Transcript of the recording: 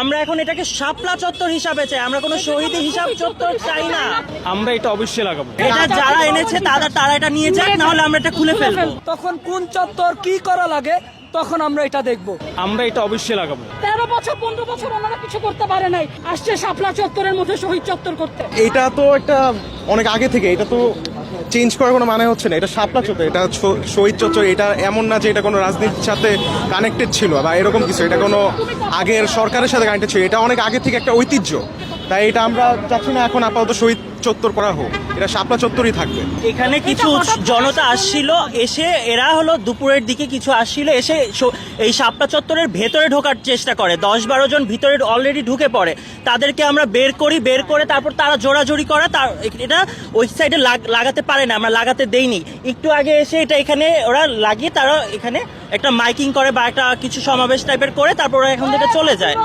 আমরা এখন এটাকে শাপলা চত্বর হিসাবে চাই, আমরা কোনো শহীদ হিসাব চত্বর চাই না। আমরা এটা অবশ্যই লাগাবো। এটা যারা এনেছে তারা এটা নিয়ে যাক, না হলে আমরা এটা খুলে ফেলবো। তখন কোন চত্বর কি করা লাগে তখন আমরা এটা দেখব। আমরা এটা অবশ্যই লাগাবো। 13 বছর 15 বছর ওনারা কিছু করতে পারে নাই, আসছে শাপলা চত্বরের মধ্যে শহীদ চত্বর করতে। এটা তো একটা অনেক আগে থেকে, এটা তো চেঞ্জ করার কোনো মানে হচ্ছে না। এটা শাপলা চত্বর, এটা শহীদ চত্বর। এটা এমন না যে এটা কোনো রাজনীতির সাথে কানেক্টেড ছিল বা এরকম কিছু, এটা কোনো আগের সরকারের সাথে কানেক্টেড ছিল। এটা অনেক আগে থেকে একটা ঐতিহ্য, তাই এটা আমরা চাচ্ছি না এখন আপাতত শহীদ চত্বর করা হোক, এটা শাপলা চত্বরই থাকবে। এখানে কিছু জনতা আসছিল, এসে এরা হলো দুপুরের দিকে কিছু আসছিল, এসে এই শাপলা চত্বরের ভেতরে ঢোকার চেষ্টা করে। 10-12 জন ভিতরে অলরেডি ঢুকে পড়ে, তাদেরকে আমরা বের করে তারপর তারা জোরাজোরি করা, এটা ওই সাইডে লাগাতে পারে না, আমরা লাগাতে দেইনি। একটু আগে এসে এটা এখানে ওরা লাগিয়ে তারা এখানে একটা মাইকিং করে বা একটা কিছু সমাবেশ টাইপের করে তারপর ওরা এখান থেকে চলে যায়।